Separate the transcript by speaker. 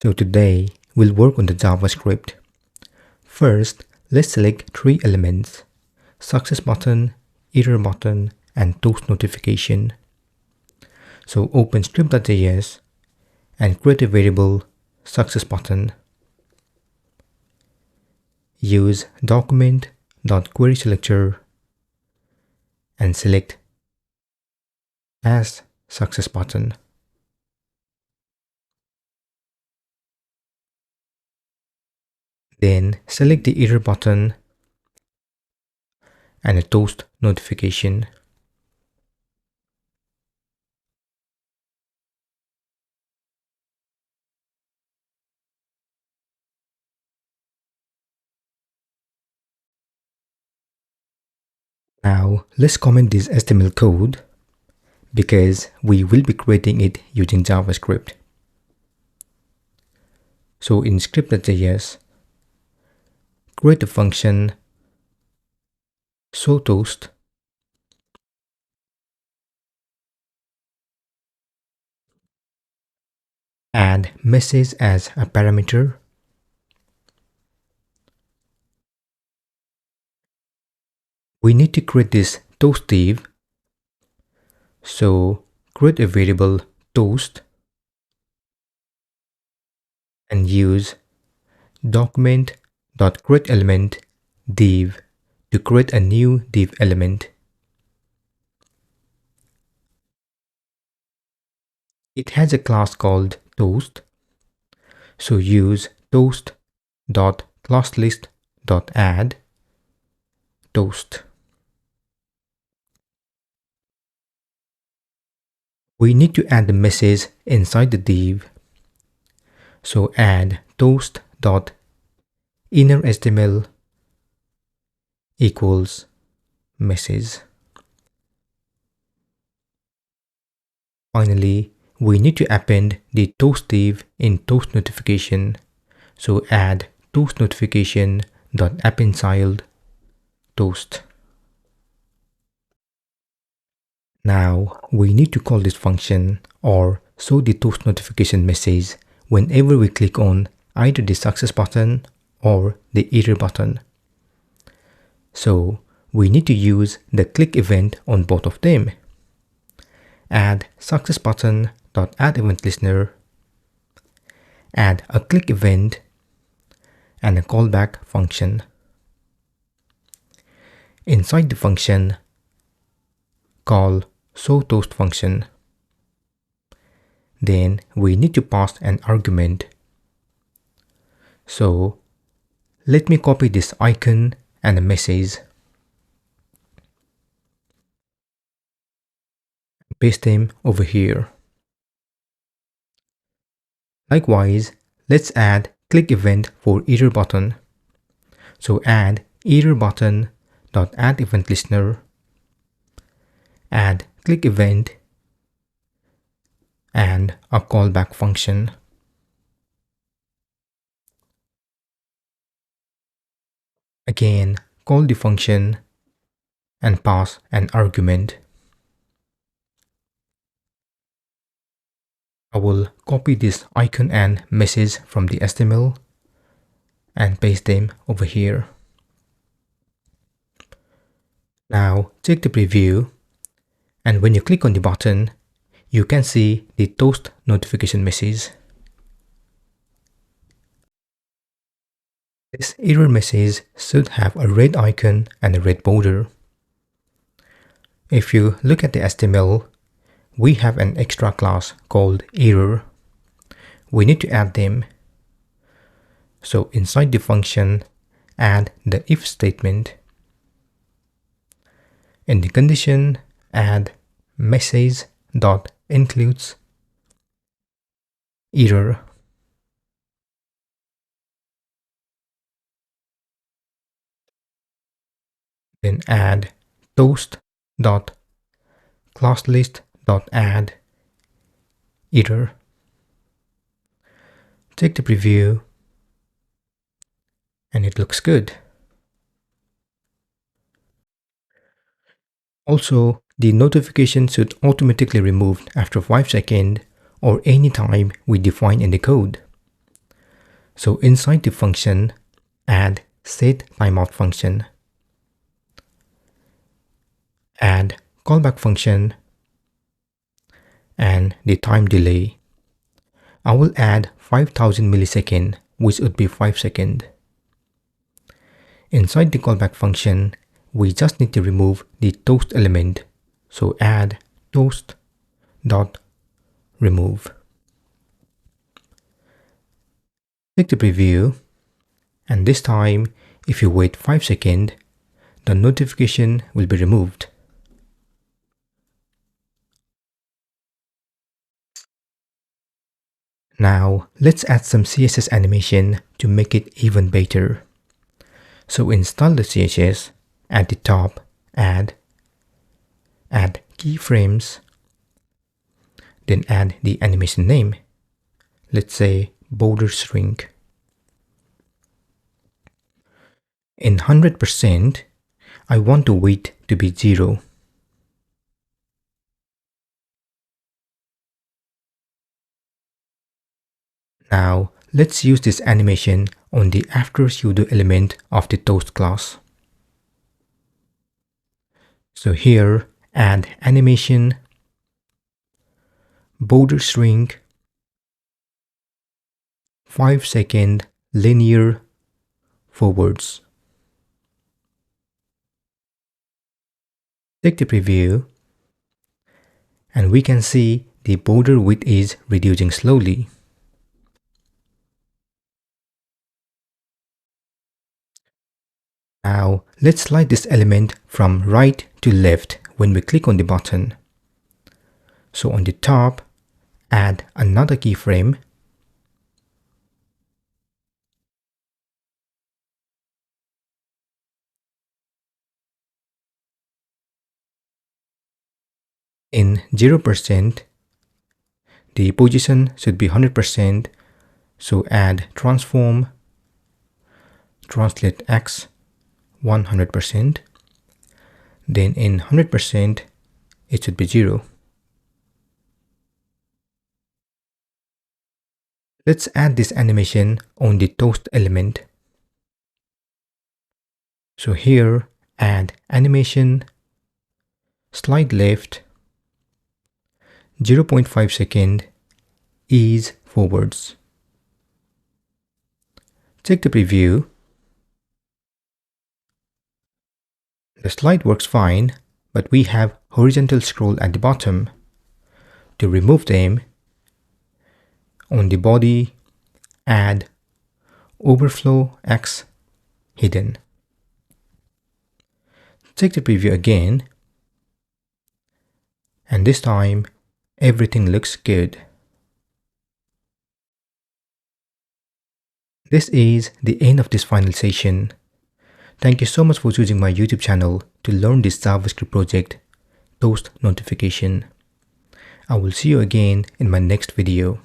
Speaker 1: So today we'll work on the JavaScript. First, let's select three elements: success button, error button, and toast notification. So open script.js and create a variable success button. Use document.querySelector and select as success button. Then select the error button and a toast notification. Now let's comment this HTML code because we will be creating it using JavaScript. So in script.js, create a function toast add message as a parameter. We need to create this toast div. So create a variable toast and use document.createElement div to create a new div element. It has a class called toast. So use toast.classlist.add toast. We need to add the message inside the div. So add toast.innerHTML equals message. Finally, we need to append the toast div in toast notification. So add toast notification.appendChild toast. Now we need to call this function or show the toast notification message whenever we click on either the success button or the error button. So we need to use the click event on both of them. Add success button.addEventListener, add a click event and a callback function. Inside the function, call showToast function. Then we need to pass an argument. So let me copy this icon and a message. Paste them over here. Likewise, let's add click event for error button. So add error button.addEventListener, add click event and a callback function. Again, call the function and pass an argument. I will copy this icon and message from the HTML and paste them over here. Now check the preview, and when you click on the button, you can see the toast notification message. This error message should have a red icon and a red border. If you look at the HTML, we have an extra class called error. We need to add them. So inside the function, add the if statement. In the condition, add message.includes error. Then add toast.classlist.add error. Check the preview and it looks good. Also, the notification should automatically removed after 5 seconds or any time we define in the code. So inside the function, add set timeout function, add callback function, and the time delay. I will add 5000 millisecond, which would be 5 seconds. Inside the callback function, we just need to remove the toast element. So add toast dot remove. Click the preview, and this time, if you wait 5 seconds, the notification will be removed. Now, let's add some CSS animation to make it even better. So install the CSS, at the top, add keyframes, then add the animation name. Let's say border shrink. In 100%, I want the weight to be 0. Now, let's use this animation on the after pseudo element of the toast class. So here, add animation, border shrink, 5 second linear forwards. Take the preview, and we can see the border width is reducing slowly. Now, let's slide this element from right to left when we click on the button. So on the top, add another keyframe, in 0%, the position should be 100%, so add transform, translate X 100%, then in 100%, it should be 0. Let's add this animation on the toast element. So here, add animation, slide left, 0.5 second, ease forwards. Check the preview. The slide works fine, but we have horizontal scroll at the bottom. To remove them, on the body, add overflow X hidden. Check the preview again, and this time everything looks good. This is the end of this final session. Thank you so much for choosing my YouTube channel to learn this JavaScript project, Toast Notification. I will see you again in my next video.